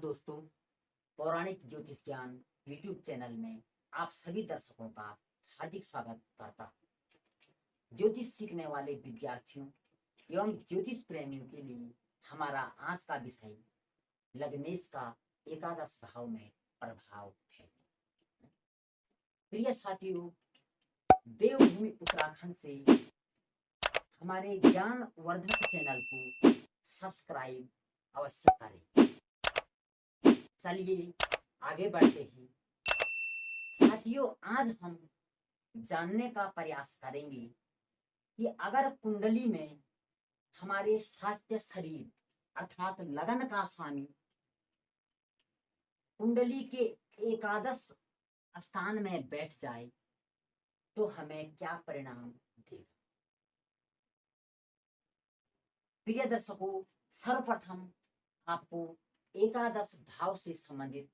नमस्कार दोस्तों, पौराणिक ज्योतिष ज्ञान यूट्यूब चैनल में आप सभी दर्शकों का हार्दिक स्वागत करता हूं। ज्योतिष सीखने वाले विद्यार्थियों एवं ज्योतिष प्रेमियों के लिए हमारा आज का विषय लग्नेश का एकादश भाव में प्रभाव है। प्रिय साथियों, देवभूमि उत्तराखंड से हमारे ज्ञान वर्धक चैनल को सब्सक्राइब अवश्य करें। चलिए आगे बढ़ते हैं। साथियों, आज हम जानने का प्रयास करेंगे कि अगर कुंडली में हमारे स्वास्थ्य शरीर अर्थात लगन का स्वामी कुंडली के एकादश स्थान में बैठ जाए तो हमें क्या परिणाम देगा। प्रिय दर्शकों, सर्वप्रथम आपको एकादश भाव से संबंधित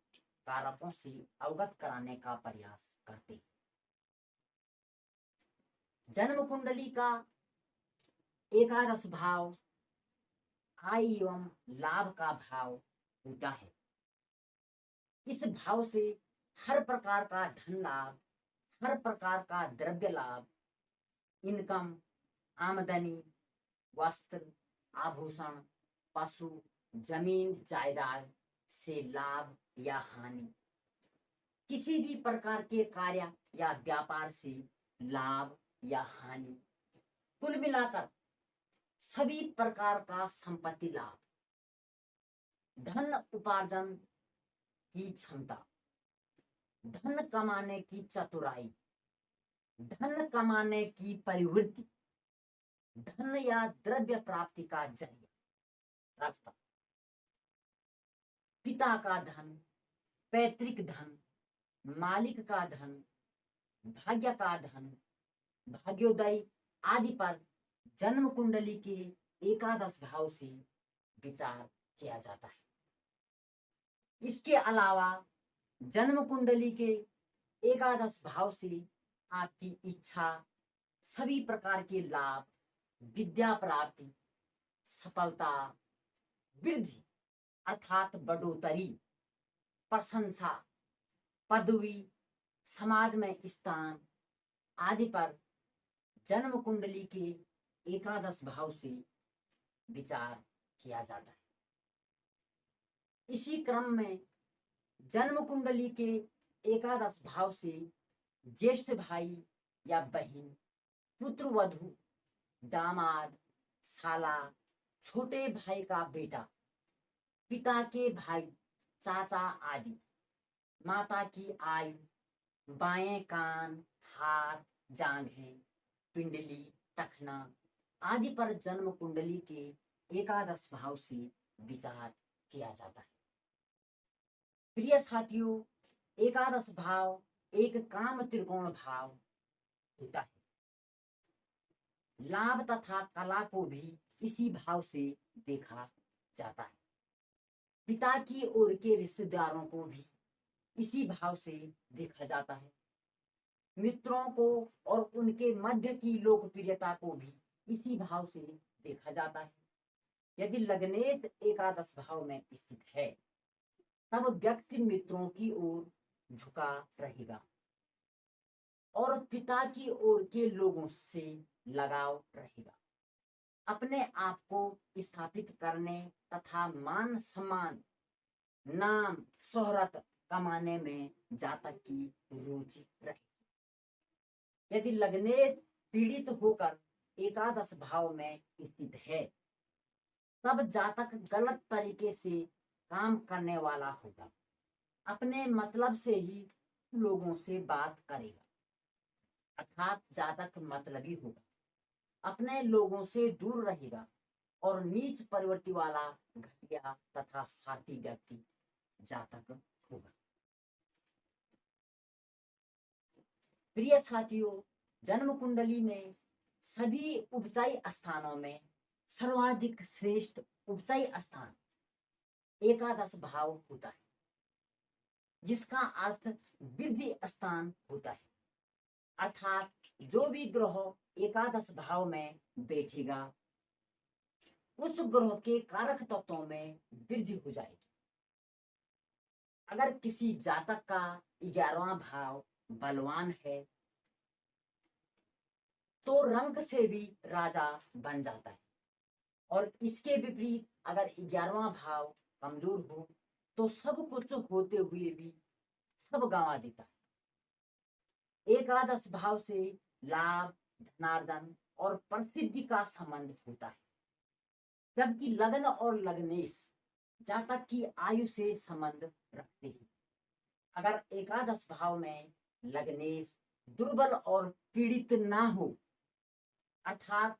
कारकों से अवगत कराने का प्रयास करते हैं। जन्म कुंडली का एकादश भाव आय एवं लाभ का भाव होता है। इस भाव से हर प्रकार का धन लाभ, हर प्रकार का द्रव्य लाभ, इनकम, आमदनी, वस्त्र, आभूषण, पशु, जमीन जायदाद से लाभ या हानि, किसी भी प्रकार के कार्य या व्यापार से लाभ या हानि, कुल मिलाकर सभी प्रकार का संपत्ति लाभ, धन उपार्जन की क्षमता, धन कमाने की चतुराई, धन कमाने की प्रवृत्ति, धन या द्रव्य प्राप्ति का जरिया रास्ता, पिता का धन, पैतृक धन, मालिक का धन, भाग्य का धन, भाग्योदय आदि पर जन्म कुंडली के एकादश भाव से विचार किया जाता है। इसके अलावा जन्म कुंडली के एकादश भाव से आपकी इच्छा, सभी प्रकार के लाभ, विद्या प्राप्ति, सफलता, वृद्धि अर्थात बढ़ोतरी, प्रशंसा, पदवी, समाज में स्थान आदि पर जन्म कुंडली के एकादश भाव से विचार किया जाता है। इसी क्रम में जन्म कुंडली के एकादश भाव से ज्येष्ठ भाई या बहन, पुत्र वधू, दामाद, साला, छोटे भाई का बेटा, पिता के भाई, चाचा आदि, माता की आयु, बाएं कान, हाथ, जांघें, पिंडली, टखना आदि पर जन्म कुंडली के एकादश भाव से विचार किया जाता है। प्रिय साथियों, एकादश भाव एक काम त्रिकोण भाव होता है। लाभ तथा कला को भी इसी भाव से देखा जाता है। पिता की ओर के रिश्तेदारों को भी इसी भाव से देखा जाता है। मित्रों को और उनके मध्य की लोकप्रियता को भी इसी भाव से देखा जाता है। यदि लग्नेश एकादश भाव में स्थित है तब व्यक्ति मित्रों की ओर झुका रहेगा और पिता की ओर के लोगों से लगाव रहेगा। अपने आप को स्थापित करने तथा मान सम्मान, नाम, शोहरत कमाने में जातक की रुचि रहेगी। यदि लग्नेश पीड़ित होकर एकादश भाव में स्थित है तब जातक गलत तरीके से काम करने वाला होगा। अपने मतलब से ही लोगों से बात करेगा अर्थात जातक मतलबी होगा, अपने लोगों से दूर रहेगा और नीच प्रवृत्ति वाला घटिया तथा स्वार्थी व्यक्ति जातक होगा। प्रिय साथियों, जन्म कुंडली में सभी उपचाई स्थानों में सर्वाधिक श्रेष्ठ उपचाई स्थान एकादश भाव होता है, जिसका अर्थ वृद्धि स्थान होता है। अर्थात जो भी ग्रह एकादश भाव में बैठेगा उस ग्रह के कारक तत्वों में वृद्धि हो जाएगी। अगर किसी जातक का 11वां भाव बलवान है तो रंक से भी राजा बन जाता है, और इसके विपरीत अगर 11वां भाव कमजोर हो तो सब कुछ होते हुए भी सब गंवा देता है। एकादश भाव से लाभ, धनार्जन और प्रसिद्धि का संबंध होता है, जबकि लग्न और लग्नेश जातक की आयु से संबंध रखते हैं। अगर एकादश भाव में लग्नेश दुर्बल और पीड़ित ना हो, अर्थात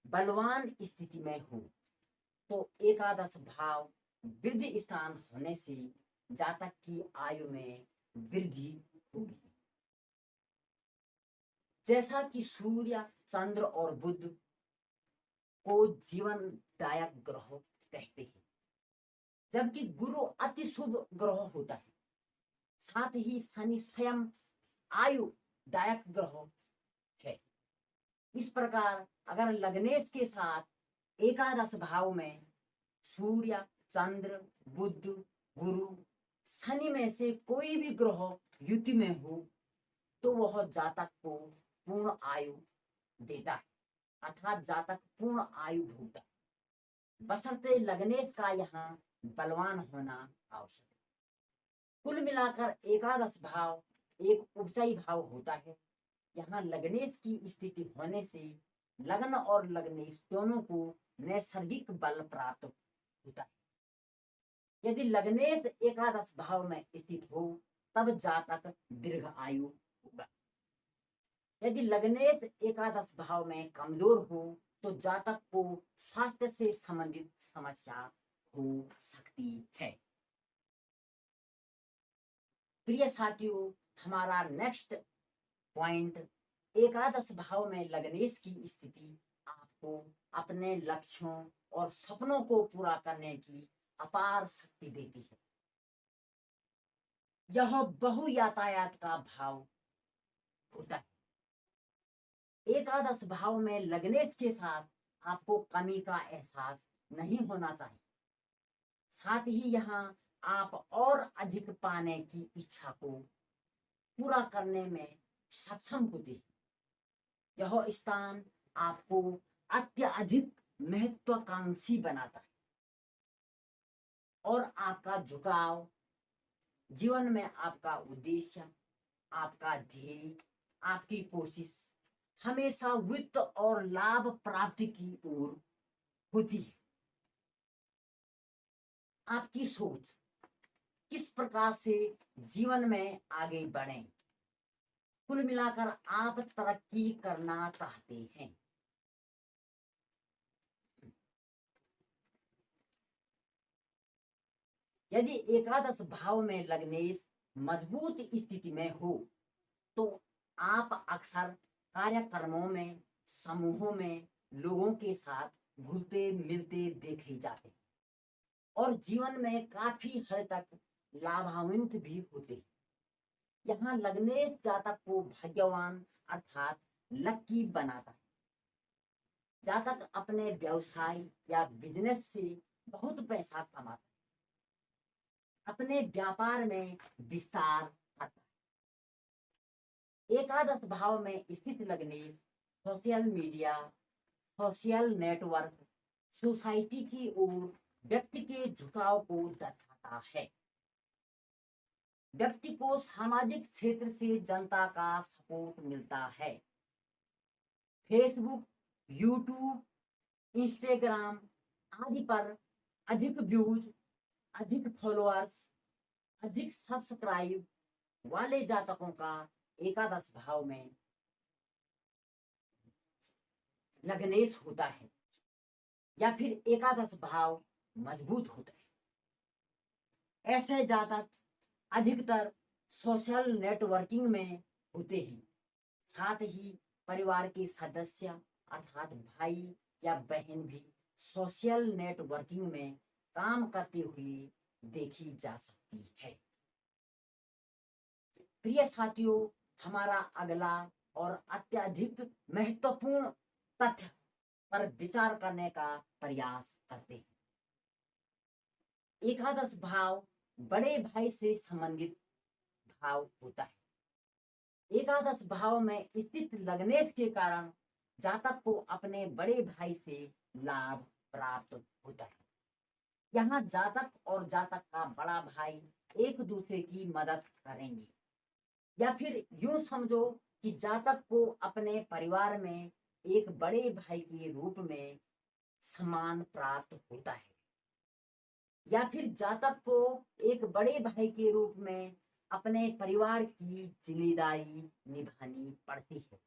बलवान स्थिति में हो, तो एकादश भाव वृद्धि स्थान होने से जातक की आयु में वृद्धि होगी। जैसा कि सूर्य, चंद्र और बुध को जीवनदायक ग्रह कहते हैं, जबकि गुरु अति शुभ ग्रह होता है। साथ ही शनि स्वयं आयुदायक ग्रह है। इस प्रकार अगर लग्नेश के साथ एकादश भाव में सूर्य, चंद्र, बुध, गुरु, शनि में से कोई भी ग्रह युति में हो तो वह जातक को पूर्ण आयु देता है, अर्थात जातक पूर्ण आयु भोगता है, बशर्ते लग्नेश का यहाँ बलवान होना आवश्यक है। कुल मिलाकर एकादश भाव एक उपचाई भाव होता है। यहाँ लग्नेश की स्थिति होने से लग्न और लग्नेश दोनों को नैसर्गिक बल प्राप्त होता है। यदि लग्नेश एकादश भाव में स्थित हो तब जातक दीर्घ आयु होगा। यदि लग्नेश एकादश भाव में कमजोर हो तो जातक को स्वास्थ्य से संबंधित समस्या हो सकती है। प्रिय साथियों, हमारा नेक्स्ट पॉइंट, एकादश भाव में लग्नेश की स्थिति आपको अपने लक्ष्यों और सपनों को पूरा करने की अपार शक्ति देती है। यह बहुयातायात का भाव होता है। एकादश भाव में लग्नेश के साथ आपको कमी का एहसास नहीं होना चाहिए। साथ ही यहाँ आप और अधिक पाने की इच्छा को पूरा करने में सक्षम होते हैं। यह स्थान आपको अत्यधिक महत्वाकांक्षी बनाता है और आपका झुकाव, जीवन में आपका उद्देश्य, आपका ध्येय, आपकी कोशिश हमेशा वित्त और लाभ प्राप्ति की ओर होती है। आपकी सोच किस प्रकार से जीवन में आगे बढ़े, कुल मिलाकर आप तरक्की करना चाहते हैं। यदि एकादश भाव में लग्नेश मजबूत स्थिति में हो तो आप अक्सर कार्यक्रमों में, समूहों में लोगों के साथ घुलते मिलते देखे जाते हैं और जीवन में काफी हद तक लाभान्वित भी होते हैं। यहाँ लग्नेश जातक को भाग्यवान अर्थात लक्की बनाता है। जातक अपने व्यवसाय या बिजनेस से बहुत पैसा कमाता है, अपने व्यापार में विस्तार करता है। एकादश भाव में स्थित लग्नेश social media, social network, society की ओर व्यक्ति के झुकाव को दर्शाता है। व्यक्ति को सामाजिक क्षेत्र से जनता का सपोर्ट मिलता है। फेसबुक, यूट्यूब, इंस्टाग्राम आदि पर अधिक व्यूज, अधिक फॉलोअर्स, अधिक सब्सक्राइब वाले जातकों का एकादश भाव में लग्नेश होता है या फिर एकादश भाव मजबूत होता है। ऐसे जातक अधिकतर सोशल नेटवर्किंग में होते हैं। साथ ही परिवार के सदस्य अर्थात भाई या बहन भी सोशल नेटवर्किंग में काम करते हुए देखी जा सकती है। प्रिय साथियों, हमारा अगला और अत्यधिक महत्वपूर्ण तथ्य पर विचार करने का प्रयास करते हैं। एकादश भाव बड़े भाई से संबंधित भाव होता है। एकादश भाव में स्थित लग्नेश के कारण जातक को अपने बड़े भाई से लाभ प्राप्त होता है। यहाँ जातक और जातक का बड़ा भाई एक दूसरे की मदद करेंगे, या फिर यूं समझो कि जातक को अपने परिवार में एक बड़े भाई के रूप में सम्मान प्राप्त होता है, या फिर जातक को एक बड़े भाई के रूप में अपने परिवार की जिम्मेदारी निभानी पड़ती है,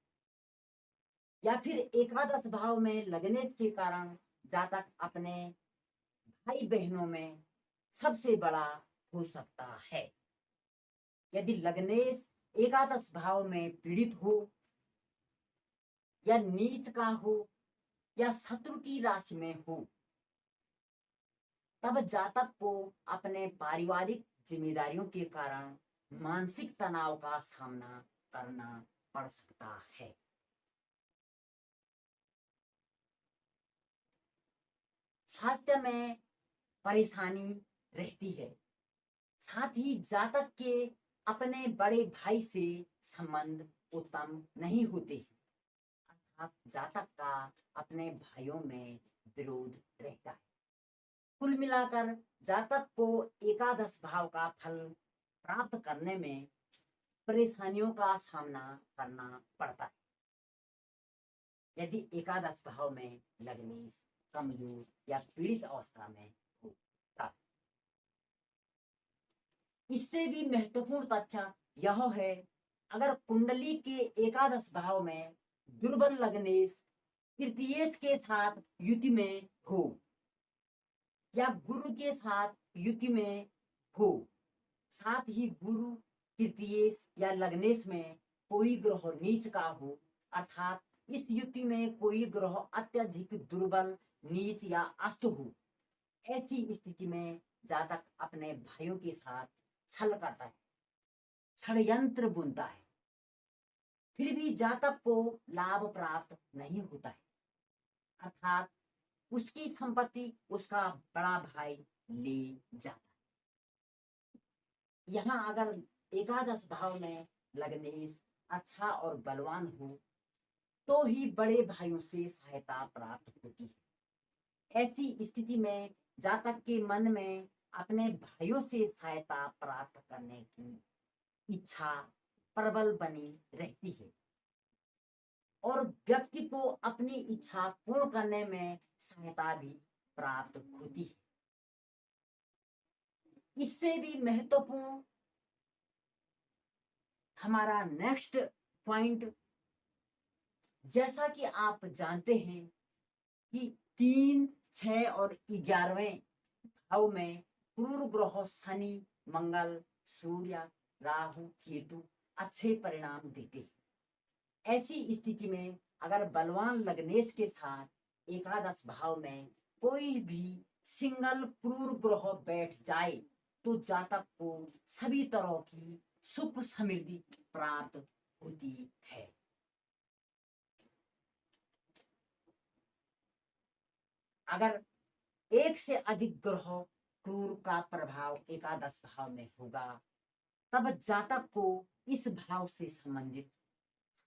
या फिर एकादश भाव में लगने के कारण जातक अपने भाई बहनों में सबसे बड़ा हो सकता है। यदि लग्नेश एकादश भाव में पीड़ित हो, या नीच का हो, या शत्रु की राशि में हो, तब जातक को अपने पारिवारिक जिम्मेदारियों के कारण मानसिक तनाव का सामना करना पड़ सकता है। स्वास्थ्य में परेशानी रहती है। साथ ही जातक के अपने बड़े भाई से संबंध उत्तम नहीं होते, अर्थात जातक का अपने भाइयों में विरोध रहता है। कुल मिलाकर जातक को एकादश भाव का फल प्राप्त करने में परेशानियों का सामना करना पड़ता है, यदि एकादश भाव में लग्नेश कमजोर या पीड़ित अवस्था में हो तब। इससे भी महत्वपूर्ण तथ्य यह है, अगर कुंडली के एकादश भाव में दुर्बल लग्नेश तृतीयेश के साथ युति में हो, या गुरु के साथ युति में हो, साथ ही गुरु तृतीयेश या लग्नेश में कोई ग्रह नीच का हो, अर्थात इस युति में कोई ग्रह अत्यधिक दुर्बल, नीच या अस्त हो, ऐसी स्थिति में जातक अपने भाइयों के साथ छल करता है, षड्यंत्र बुनता है, फिर भी जातक को लाभ प्राप्त नहीं होता है, अर्थात उसकी संपत्ति उसका बड़ा भाई ले जाता है। यहाँ अगर एकादश भाव में लग्नेश अच्छा और बलवान हो तो ही बड़े भाइयों से सहायता प्राप्त होती है। ऐसी स्थिति में जातक के मन में अपने भाइयों से सहायता प्राप्त करने की इच्छा प्रबल बनी रहती है, और व्यक्ति को अपनी इच्छा पूर्ण करने में सहायता भी प्राप्त होती है। इससे भी महत्वपूर्ण हमारा नेक्स्ट पॉइंट, जैसा कि आप जानते हैं कि 3, 6 और 11वें भाव में क्रूर ग्रह शनि, मंगल, सूर्य, राहु, केतु अच्छे परिणाम देते हैं। ऐसी स्थिति में अगर बलवान लग्नेश के साथ एकादश भाव में कोई भी सिंगल क्रूर ग्रह बैठ जाए तो जातक को सभी तरह की सुख समृद्धि प्राप्त होती है। अगर एक से अधिक ग्रह क्रूर का प्रभाव एकादश भाव में होगा तब जातक को इस भाव से संबंधित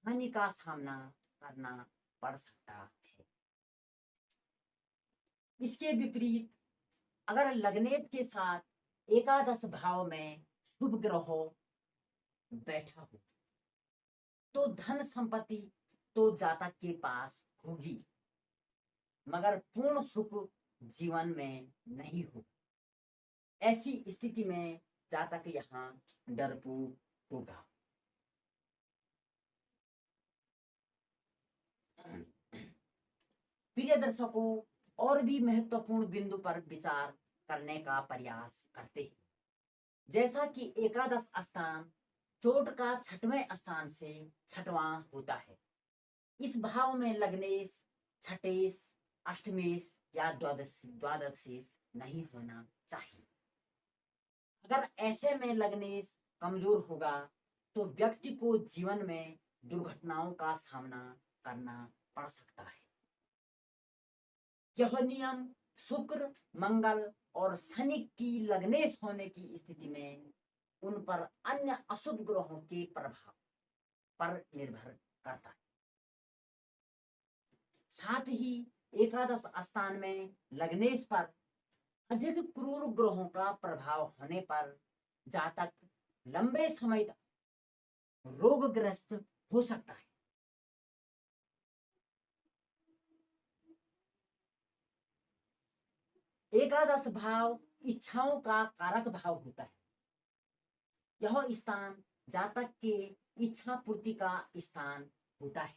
हानि का सामना करना पड़ सकता है। इसके विपरीत अगर लग्नेश के साथ एकादश भाव में शुभ ग्रह बैठा हो तो धन संपत्ति तो जातक के पास होगी, मगर पूर्ण सुख जीवन में नहीं होगा। ऐसी स्थिति में जातक यहाँ डरपोक होगा। प्रिय दर्शकों, और भी महत्वपूर्ण बिंदु पर विचार करने का प्रयास करते हैं, जैसा कि एकादश स्थान चोट का 6वें स्थान से 6वां होता है। इस भाव में लग्नेश, छठेश, अष्टमेश या द्वादशेश नहीं होना चाहिए। अगर ऐसे में लग्नेश कमजोर होगा तो व्यक्ति को जीवन में दुर्घटनाओं का सामना करना पड़ सकता है। यह नियम शुक्र, मंगल और शनि की लग्नेश होने की स्थिति में उन पर अन्य अशुभ ग्रहों के प्रभाव पर निर्भर करता है। साथ ही एकादश स्थान में लग्नेश पर अधिक क्रूर ग्रहों का प्रभाव होने पर जातक लंबे समय तक रोगग्रस्त हो सकता है। एकादश भाव इच्छाओं का कारक भाव होता है। यह स्थान जातक के इच्छा पूर्ति का स्थान होता है।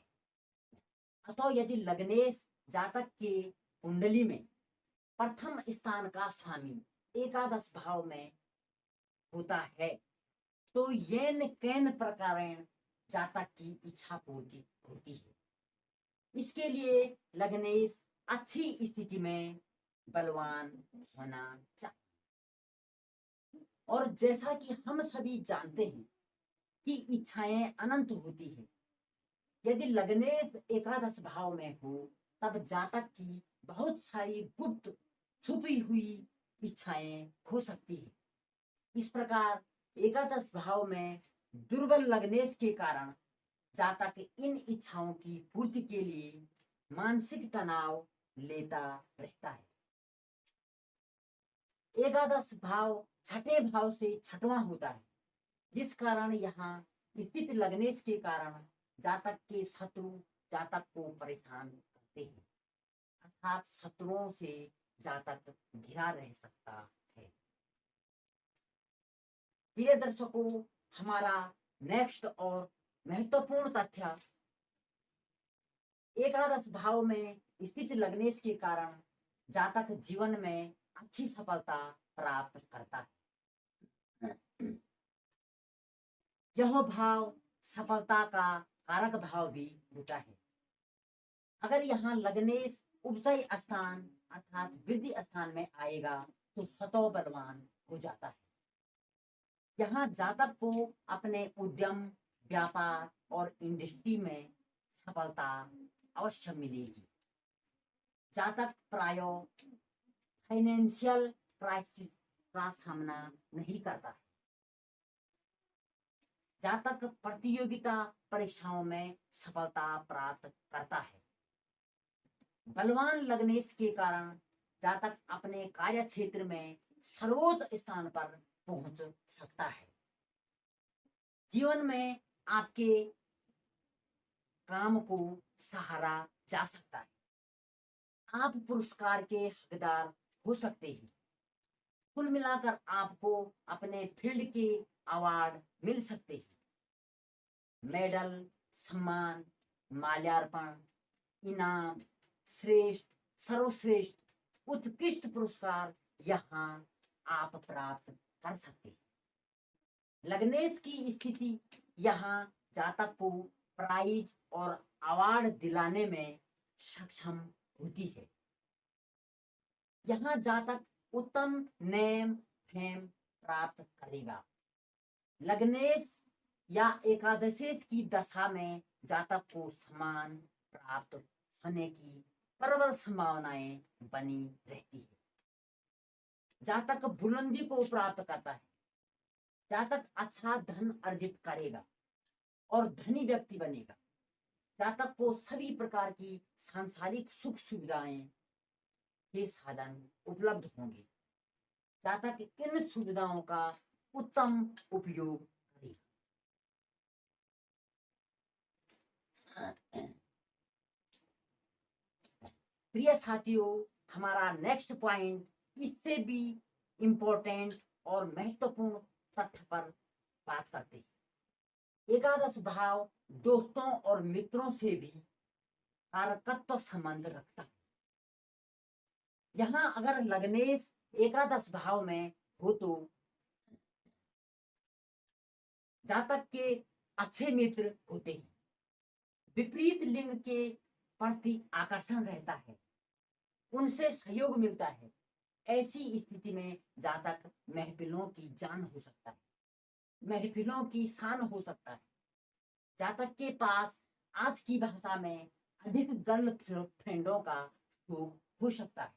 अतः यदि लग्नेश जातक के कुंडली में प्रथम स्थान का स्वामी एकादश भाव में होता है तो येन कैन प्रकारेण जातक की इच्छा पूर्ति होती है। इसके लिए लग्नेश अच्छी स्थिति में बलवान होना चाहिए। और जैसा कि हम सभी जानते हैं कि इच्छाएं अनंत होती है, यदि लग्नेश एकादश भाव में हो तब जातक की बहुत सारी गुप्त छुपी हुई इच्छाएं हो सकती है। इस प्रकार एकादश भाव में दुर्बल लग्नेश के कारण जातक इन इच्छाओं की पूर्ति के लिए मानसिक तनाव लेता रहता है। एकादश भाव छठे भाव से छठवां होता है, जिस कारण यहाँ स्थित लग्नेश के कारण जातक के शत्रु जातक को परेशान करते हैं, अर्थात शत्रुओं से जातक घिरा रह सकता है। प्रिय दर्शकों, हमारा नेक्स्ट और महत्वपूर्ण तथ्य एकादश भाव में स्थित लग्नेश के कारण जातक जीवन में अच्छी सफलता प्राप्त करता है। यह भाव सफलता का कारक भाव भी होता है। अगर यहाँ लग्नेश उपचय स्थान अर्थात वृद्धि स्थान में आएगा तो स्वतः बलवान हो जाता है। यहाँ जातक को अपने उद्यम, व्यापार और इंडस्ट्री में सफलता अवश्य मिलेगी। जातक प्रायः फाइनेंशियल क्राइसिस का सामना नहीं करता है। जातक प्रतियोगिता परीक्षाओं में सफलता प्राप्त करता है। बलवान लग्नेश के कारण जातक अपने कार्य क्षेत्र में सर्वोच्च स्थान पर पहुंच सकता है। जीवन में आपके काम को सहारा जा सकता है। आप पुरस्कार के हकदार हो सकते हैं। कुल मिलाकर आपको अपने फील्ड के अवार्ड मिल सकते हैं। मेडल, सम्मान, माल्यार्पण, इनाम, श्रेष्ठ, सर्वश्रेष्ठ, उत्कृष्ट पुरस्कार यहाँ आप प्राप्त कर सकते हैं। लग्नेश की स्थिति यहाँ जातक को प्राइज और अवार्ड दिलाने में सक्षम होती है। यहाँ जातक उत्तम नेम फेम प्राप्त करेगा। लग्नेश या एकादशेश की दशा में जातक को सम्मान प्राप्त होने की प्रबल संभावनाएं बनी रहती है। जातक बुलंदी को प्राप्त करता है। जातक अच्छा धन अर्जित करेगा और धनी व्यक्ति बनेगा। जातक को सभी प्रकार की सांसारिक सुख सुविधाएं के साधन उपलब्ध होंगे। जातक इन सुविधाओं का उत्तम उपयोग करेगा। प्रिय साथियों, हमारा नेक्स्ट पॉइंट इससे भी इंपॉर्टेंट और महत्वपूर्ण तथ्य पर बात करते हैं। एकादश भाव दोस्तों और मित्रों से भी कारकत्व संबंध रखता है। यहाँ अगर लग्नेश एकादश भाव में हो तो जातक के अच्छे मित्र होते हैं। विपरीत लिंग के प्रति आकर्षण रहता है, उनसे सहयोग मिलता है। ऐसी स्थिति में जातक महफिलों की जान हो सकता है, महफिलों की शान हो सकता है। जातक के पास आज की भाषा में अधिक गर्ल फ्रेंडों का शौक हो सकता है।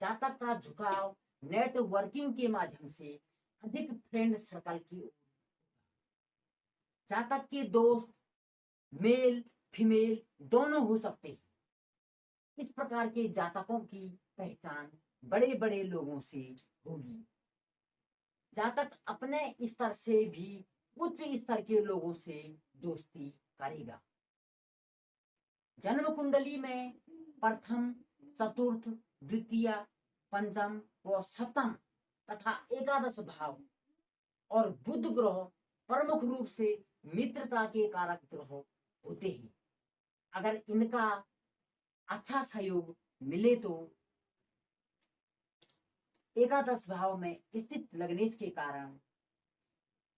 जातक का झुकाव नेटवर्किंग के माध्यम से अधिक फ्रेंड सर्कल की ओर। जातक के दोस्त मेल फीमेल दोनों हो सकते हैं। इस प्रकार के जातकों की पहचान बड़े बड़े लोगों से होगी। जातक अपने स्तर से भी उच्च स्तर के लोगों से दोस्ती करेगा। जन्म कुंडली में प्रथम चतुर्थ द्वितीय पंचम व सप्तम तथा एकादश भाव और बुध ग्रह प्रमुख रूप से मित्रता के कारक ग्रह होते हैं। अगर इनका अच्छा सहयोग मिले तो एकादश भाव में स्थित लग्नेश के कारण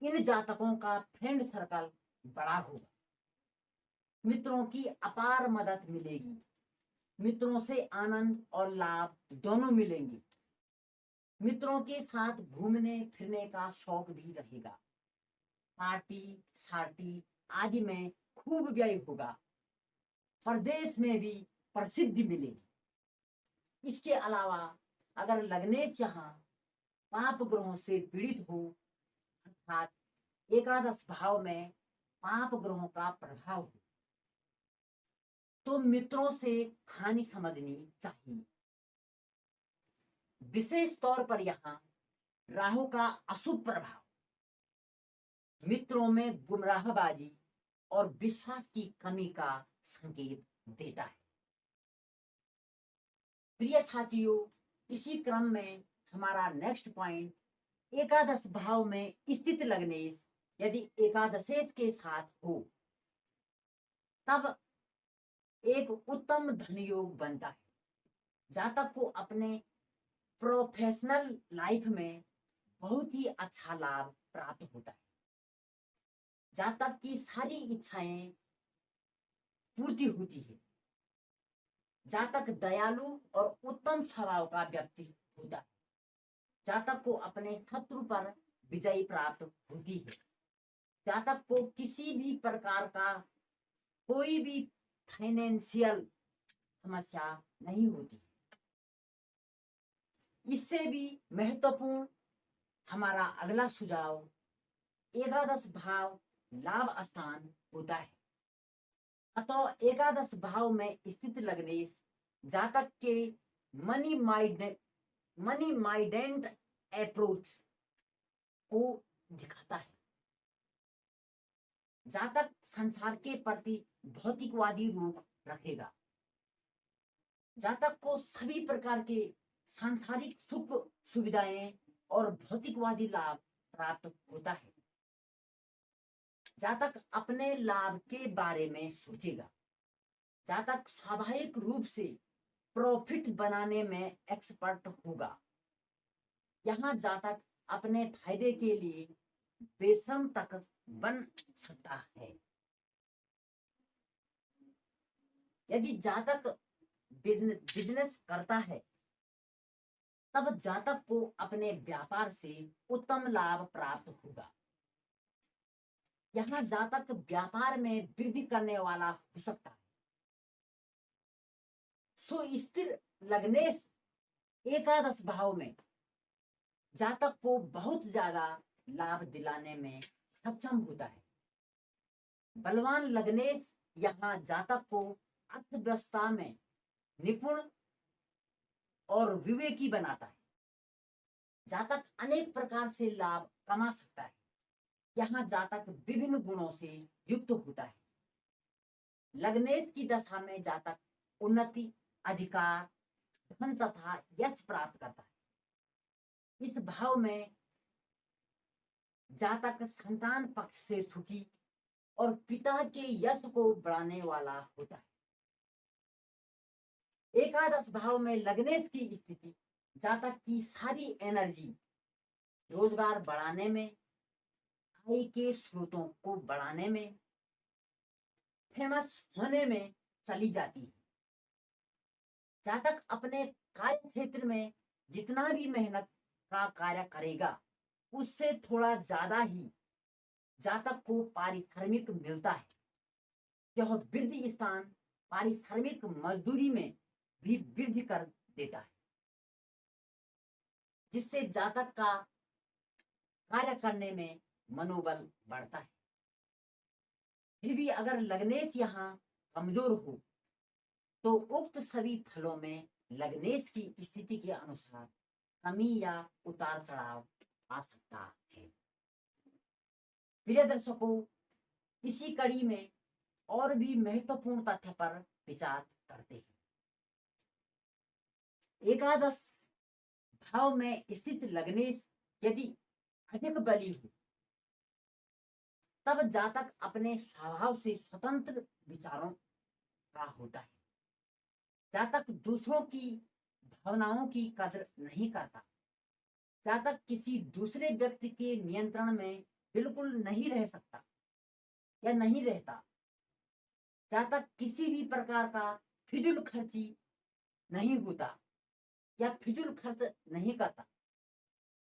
इन जातकों का फ्रेंड सर्कल बड़ा होगा। मित्रों की अपार मदद मिलेगी। मित्रों से आनंद और लाभ दोनों मिलेंगे। मित्रों के साथ घूमने फिरने का शौक भी रहेगा। पार्टी सार्टी आदि में खूब व्यय होगा। प्रदेश में भी प्रसिद्धि मिलेगी। इसके अलावा अगर लग्नेश यहाँ पाप ग्रहों से पीड़ित हो अर्थात एकादश भाव में पाप ग्रहों का प्रभाव हो तो मित्रों से हानि समझनी चाहिए। विशेष तौर पर यहाँ राहु का अशुभ प्रभाव मित्रों में गुमराहबाजी और विश्वास की कमी का संकेत देता है। प्रिय साथियों, इसी क्रम में हमारा नेक्स्ट पॉइंट एकादश भाव में स्थित लग्नेश यदि एकादशेश के साथ हो तब एक उत्तम धन योग बनता है। जातक को अपने प्रोफेशनल लाइफ में बहुत ही अच्छा लाभ प्राप्त होता है। जातक की सारी इच्छाएं पूर्ति होती है। जातक दयालु और उत्तम स्वभाव का व्यक्ति होता है। जातक को अपने शत्रु पर विजय प्राप्त होती है। जातक को किसी भी प्रकार का कोई भी फाइनेंशियल समस्या नहीं होती। इससे भी महत्वपूर्ण हमारा अगला सुझाव एकादश भाव लाभ स्थान होता है। अतः एकादश भाव में स्थित लग्नेश जातक के मनी माइंडेड अप्रोच को दिखाता है। जातक संसार के प्रति भौतिकवादी रुख रखेगा। जातक को सभी प्रकार के सांसारिक सुख सुविधाएं और भौतिकवादी लाभ प्राप्त होता है। जातक अपने लाभ के बारे में सोचेगा। जातक स्वाभाविक रूप से प्रॉफिट बनाने में एक्सपर्ट होगा। यहाँ जातक अपने फायदे के लिए बेशरम तक बन सकता है। यदि जातक बिजनेस करता है तब जातक को अपने व्यापार से उत्तम लाभ प्राप्त होगा। यहाँ जातक व्यापार में वृद्धि करने वाला हो सकता है। सुस्थिर लग्नेश एकादश भाव में जातक को बहुत ज्यादा लाभ दिलाने में सक्षम होता है। बलवान लग्नेश यहाँ जातक को अर्थव्यवस्था में निपुण और विवेकी बनाता है। जातक अनेक प्रकार से लाभ कमा सकता है। यहाँ जातक विभिन्न गुणों से युक्त होता है। लग्नेश की दशा में जातक उन्नति अधिकार धन तथा यश प्राप्त करता है। इस भाव में जातक संतान पक्ष से सुखी और पिता के यश को बढ़ाने वाला होता है। एकादश भाव में लग्नेश की स्थिति जातक की सारी एनर्जी रोजगार बढ़ाने में, आय के स्रोतों को बढ़ाने में, फेमस होने में चली जाती है। जातक अपने कार्य क्षेत्र में जितना भी मेहनत का कार्य करेगा उससे थोड़ा ज्यादा ही जातक को पारिश्रमिक मिलता है। यह वृद्धि स्थान पारिश्रमिक मजदूरी में भी वृद्धि कर देता है। जिससे जातक का कार्य करने में मनोबल बढ़ता है। फिर भी अगर लग्नेश यहाँ कमजोर हो तो उक्त सभी फलों में लग्नेश की स्थिति के अनुसार कमी या उतार चढ़ाव आ सकता है। प्रिय दर्शकों, इसी कड़ी में और भी महत्वपूर्ण तथ्य पर विचार करते हैं। एकादश भाव में स्थित लग्नेश यदि अधिक बली हो तब जातक अपने स्वभाव से स्वतंत्र विचारों का होता है। जातक दूसरों की भावनाओं की कदर नहीं करता। जातक किसी दूसरे व्यक्ति के नियंत्रण में बिल्कुल नहीं रह सकता या नहीं रहता। जातक किसी भी प्रकार का फिजूल खर्ची नहीं होता या फिजूल खर्च नहीं करता।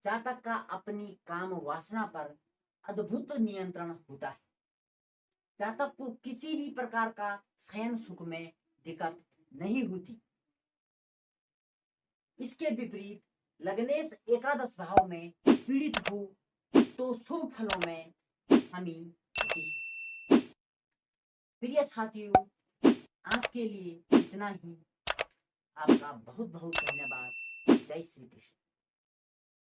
जातक का अपनी काम वासना पर अद्भुत नियंत्रण होता है। जातक को किसी भी प्रकार का शयन सुख में दिक्कत नहीं होती। इसके विपरीत लग्नेश एकादश भाव में पीड़ित हो तो शुभ फलों में कमी होती है। प्रिय साथियों, आज के लिए इतना ही। आपका बहुत बहुत धन्यवाद। जय श्री कृष्ण।